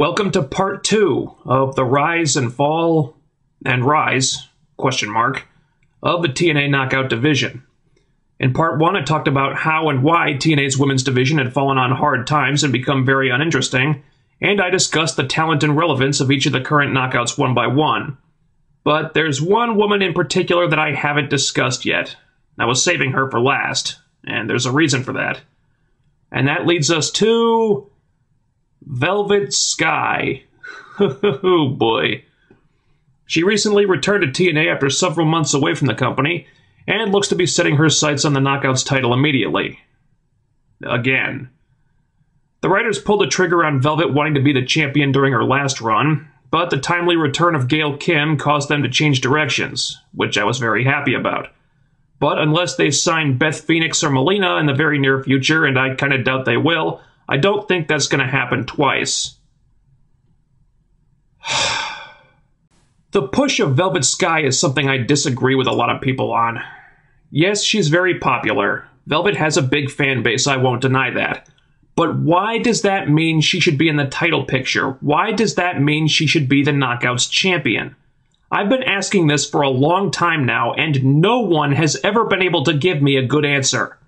Welcome to part 2 of the rise and fall and rise, question mark, of the TNA Knockout division. In part 1, I talked about how and why TNA's women's division had fallen on hard times and become very uninteresting, and I discussed the talent and relevance of each of the current knockouts one by one. But there's one woman in particular that I haven't discussed yet. I was saving her for last, and there's a reason for that. And that leads us to Velvet Sky. Oh boy. She recently returned to TNA after several months away from the company, and looks to be setting her sights on the Knockouts title immediately. Again. The writers pulled the trigger on Velvet wanting to be the champion during her last run, but the timely return of Gail Kim caused them to change directions, which I was very happy about. But unless they sign Beth Phoenix or Melina in the very near future, and I kinda doubt they will, I don't think that's going to happen twice. The push of Velvet Sky is something I disagree with a lot of people on. Yes, she's very popular. Velvet has a big fan base, I won't deny that. But why does that mean she should be in the title picture? Why does that mean she should be the Knockouts champion? I've been asking this for a long time now, and no one has ever been able to give me a good answer.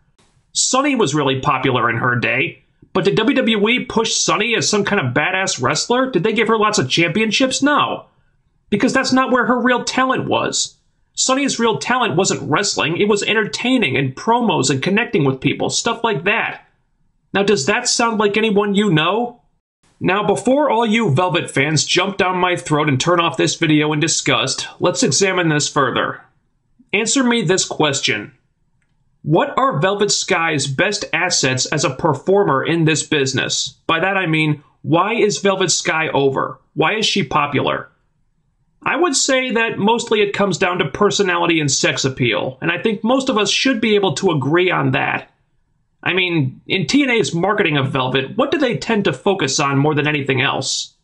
Sunny was really popular in her day. But did WWE push Sunny as some kind of badass wrestler? Did they give her lots of championships? No. Because that's not where her real talent was. Sunny's real talent wasn't wrestling, it was entertaining and promos and connecting with people, stuff like that. Now, does that sound like anyone you know? Now, before all you Velvet fans jump down my throat and turn off this video in disgust, let's examine this further. Answer me this question. What are Velvet Sky's best assets as a performer in this business? By that I mean, why is Velvet Sky over? Why is she popular? I would say that mostly it comes down to personality and sex appeal, and I think most of us should be able to agree on that. I mean, in TNA's marketing of Velvet, what do they tend to focus on more than anything else?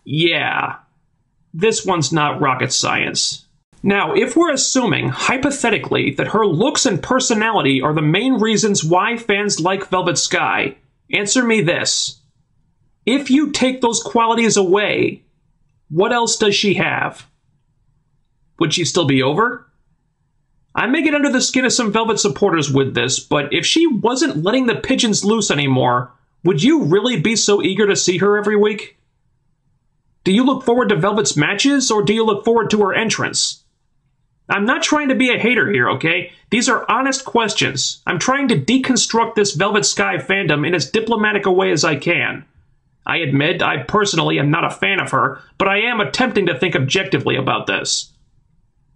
Yeah, this one's not rocket science. Now, if we're assuming, hypothetically, that her looks and personality are the main reasons why fans like Velvet Sky, answer me this. If you take those qualities away, what else does she have? Would she still be over? I may get under the skin of some Velvet supporters with this, but if she wasn't letting the pigeons loose anymore, would you really be so eager to see her every week? Do you look forward to Velvet's matches, or do you look forward to her entrance? I'm not trying to be a hater here, okay? These are honest questions. I'm trying to deconstruct this Velvet Sky fandom in as diplomatic a way as I can. I admit I personally am not a fan of her, but I am attempting to think objectively about this.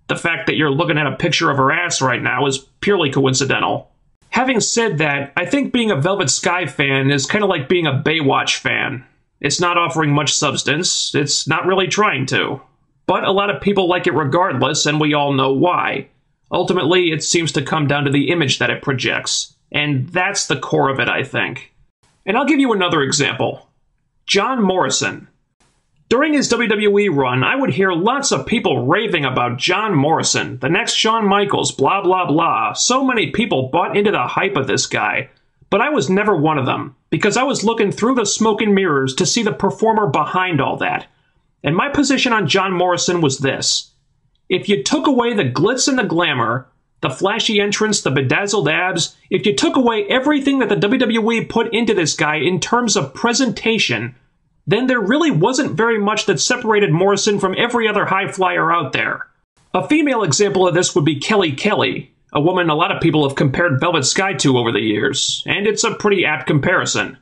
The fact that you're looking at a picture of her ass right now is purely coincidental. Having said that, I think being a Velvet Sky fan is kind of like being a Baywatch fan. It's not offering much substance, it's not really trying to. But a lot of people like it regardless, and we all know why. Ultimately, it seems to come down to the image that it projects. And that's the core of it, I think. And I'll give you another example. John Morrison. During his WWE run, I would hear lots of people raving about John Morrison, the next Shawn Michaels, blah blah blah. So many people bought into the hype of this guy. But I was never one of them, because I was looking through the smoke and mirrors to see the performer behind all that. And my position on John Morrison was this. If you took away the glitz and the glamour, the flashy entrance, the bedazzled abs, if you took away everything that the WWE put into this guy in terms of presentation, then there really wasn't very much that separated Morrison from every other high flyer out there. A female example of this would be Kelly Kelly, a woman a lot of people have compared Velvet Sky to over the years, and it's a pretty apt comparison.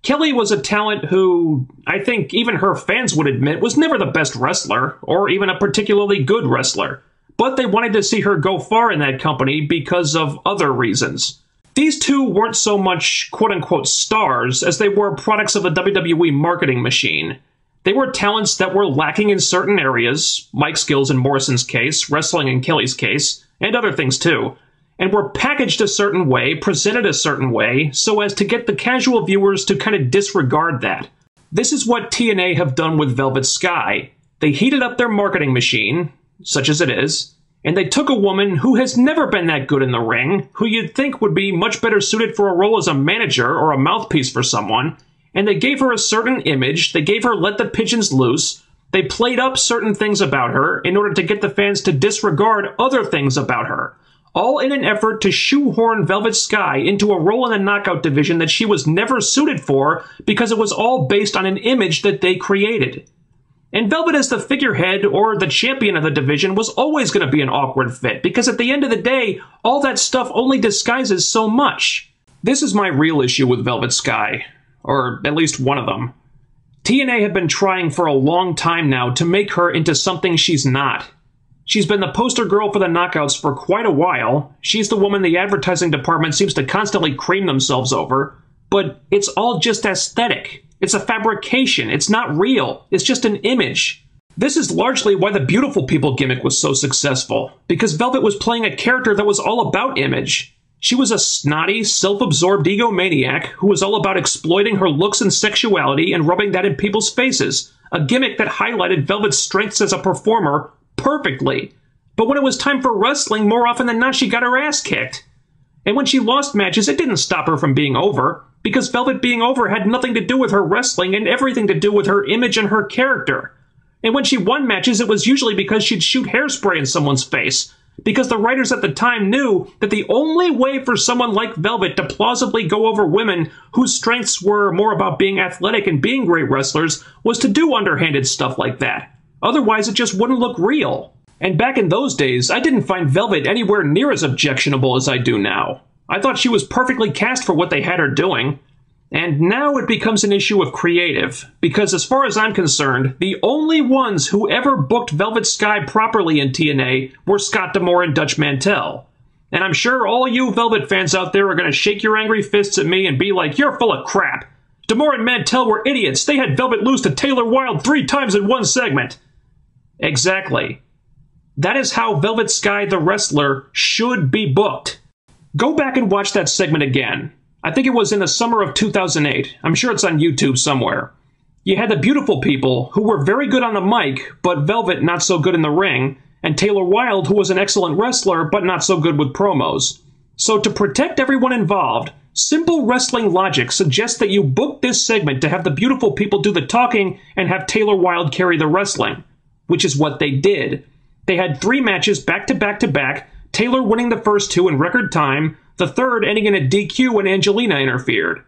Kelly was a talent who, I think even her fans would admit, was never the best wrestler, or even a particularly good wrestler. But they wanted to see her go far in that company because of other reasons. These two weren't so much quote-unquote stars as they were products of the WWE marketing machine. They were talents that were lacking in certain areas, mic skills in Morrison's case, wrestling in Kelly's case, and other things too. And were packaged a certain way, presented a certain way, so as to get the casual viewers to kind of disregard that. This is what TNA have done with Velvet Sky. They heated up their marketing machine, such as it is, and they took a woman who has never been that good in the ring, who you'd think would be much better suited for a role as a manager or a mouthpiece for someone, and they gave her a certain image, they gave her let the pigeons loose, they played up certain things about her in order to get the fans to disregard other things about her, all in an effort to shoehorn Velvet Sky into a role in the knockout division that she was never suited for because it was all based on an image that they created. And Velvet as the figurehead or the champion of the division was always going to be an awkward fit because at the end of the day, all that stuff only disguises so much. This is my real issue with Velvet Sky, or at least one of them. TNA have been trying for a long time now to make her into something she's not. She's been the poster girl for the knockouts for quite a while. She's the woman the advertising department seems to constantly cream themselves over. But it's all just aesthetic. It's a fabrication. It's not real. It's just an image. This is largely why the Beautiful People gimmick was so successful, because Velvet was playing a character that was all about image. She was a snotty, self-absorbed egomaniac who was all about exploiting her looks and sexuality and rubbing that in people's faces, a gimmick that highlighted Velvet's strengths as a performer perfectly. But when it was time for wrestling, more often than not, she got her ass kicked. And when she lost matches, it didn't stop her from being over, because Velvet being over had nothing to do with her wrestling and everything to do with her image and her character. And when she won matches, it was usually because she'd shoot hairspray in someone's face, because the writers at the time knew that the only way for someone like Velvet to plausibly go over women whose strengths were more about being athletic and being great wrestlers was to do underhanded stuff like that. Otherwise, it just wouldn't look real. And back in those days, I didn't find Velvet anywhere near as objectionable as I do now. I thought she was perfectly cast for what they had her doing. And now it becomes an issue of creative, because as far as I'm concerned, the only ones who ever booked Velvet Sky properly in TNA were Scott D'Amore and Dutch Mantell. And I'm sure all you Velvet fans out there are going to shake your angry fists at me and be like, you're full of crap. D'Amore and Mantell were idiots. They had Velvet lose to Taylor Wilde 3 times in one segment. Exactly. That is how Velvet Sky the wrestler should be booked. Go back and watch that segment again. I think it was in the summer of 2008. I'm sure it's on YouTube somewhere. You had the Beautiful People, who were very good on the mic, but Velvet not so good in the ring, and Taylor Wilde, who was an excellent wrestler, but not so good with promos. So to protect everyone involved, simple wrestling logic suggests that you book this segment to have the Beautiful People do the talking and have Taylor Wilde carry the wrestling, which is what they did. They had 3 matches back to back to back, Taylor winning the first 2 in record time, the third ending in a DQ when Angelina interfered.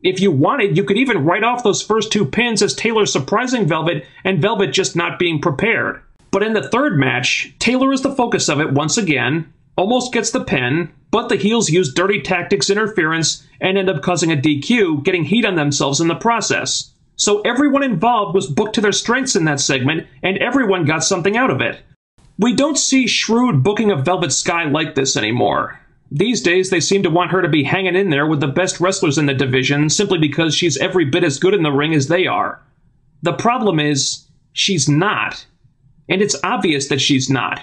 If you wanted, you could even write off those first 2 pins as Taylor surprising Velvet and Velvet just not being prepared. But in the third match, Taylor is the focus of it once again, almost gets the pin, but the heels use dirty tactics interference and end up causing a DQ, getting heat on themselves in the process. So everyone involved was booked to their strengths in that segment, and everyone got something out of it. We don't see shrewd booking of Velvet Sky like this anymore. These days, they seem to want her to be hanging in there with the best wrestlers in the division simply because she's every bit as good in the ring as they are. The problem is, she's not. And it's obvious that she's not.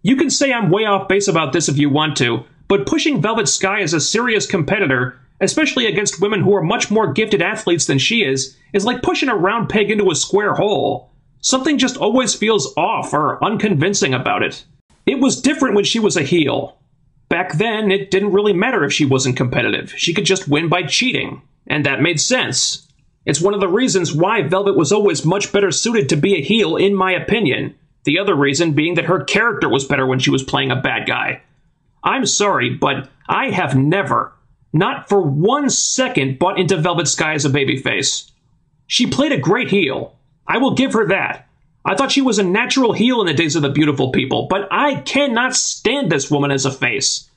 You can say I'm way off base about this if you want to, but pushing Velvet Sky as a serious competitor, especially against women who are much more gifted athletes than she is like pushing a round peg into a square hole. Something just always feels off or unconvincing about it. It was different when she was a heel. Back then, it didn't really matter if she wasn't competitive. She could just win by cheating. And that made sense. It's one of the reasons why Velvet was always much better suited to be a heel, in my opinion. The other reason being that her character was better when she was playing a bad guy. I'm sorry, but I have never, not for 1 second, bought into Velvet Sky as a babyface. She played a great heel. I will give her that. I thought she was a natural heel in the days of the Beautiful People, but I cannot stand this woman as a face.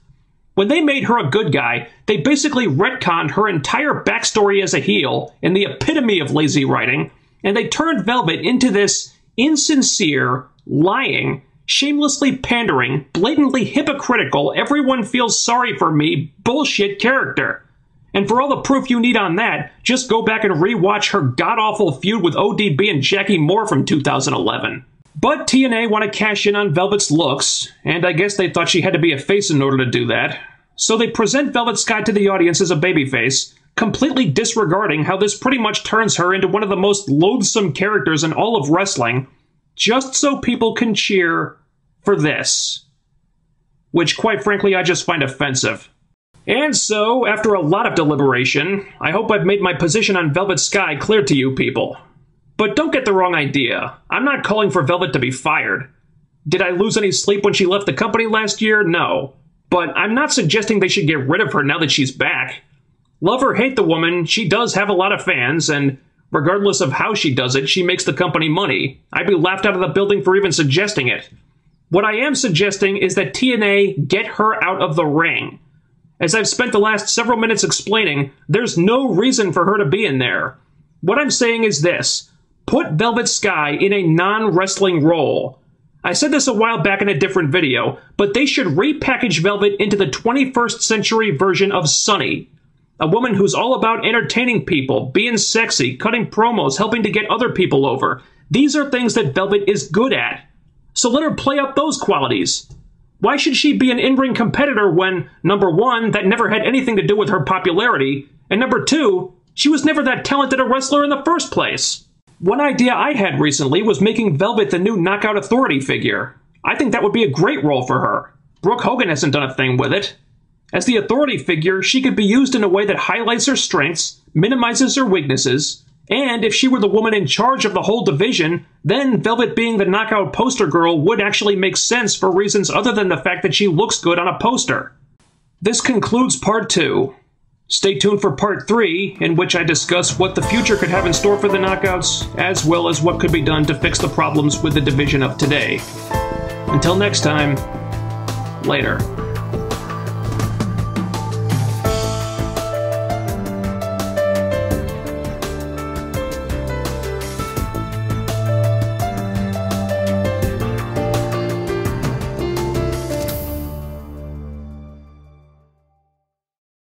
When they made her a good guy, they basically retconned her entire backstory as a heel in the epitome of lazy writing, and they turned Velvet into this insincere, lying, shamelessly pandering, blatantly hypocritical, everyone feels sorry for me bullshit character. And for all the proof you need on that, just go back and rewatch her god-awful feud with ODB and Jackie Moore from 2011. But TNA want to cash in on Velvet's looks, and I guess they thought she had to be a face in order to do that. So they present Velvet Sky to the audience as a babyface, completely disregarding how this pretty much turns her into one of the most loathsome characters in all of wrestling, just so people can cheer for this. Which, quite frankly, I just find offensive. And so, after a lot of deliberation, I hope I've made my position on Velvet Sky clear to you people. But don't get the wrong idea. I'm not calling for Velvet to be fired. Did I lose any sleep when she left the company last year? No. But I'm not suggesting they should get rid of her now that she's back. Love or hate the woman, she does have a lot of fans, and regardless of how she does it, she makes the company money. I'd be laughed out of the building for even suggesting it. What I am suggesting is that TNA get her out of the ring. As I've spent the last several minutes explaining, there's no reason for her to be in there. What I'm saying is this: put Velvet Sky in a non-wrestling role. I said this a while back in a different video, but they should repackage Velvet into the 21st century version of Sunny. A woman who's all about entertaining people, being sexy, cutting promos, helping to get other people over. These are things that Velvet is good at. So let her play up those qualities. Why should she be an in-ring competitor when, number one, that never had anything to do with her popularity, and number two, she was never that talented a wrestler in the first place? One idea I had recently was making Velvet the new Knockout Authority figure. I think that would be a great role for her. Brooke Hogan hasn't done a thing with it. As the Authority figure, she could be used in a way that highlights her strengths, minimizes her weaknesses, and if she were the woman in charge of the whole division, then Velvet being the Knockout poster girl would actually make sense for reasons other than the fact that she looks good on a poster. This concludes Part 2. Stay tuned for Part 3, in which I discuss what the future could have in store for the Knockouts, as well as what could be done to fix the problems with the division of today. Until next time, later.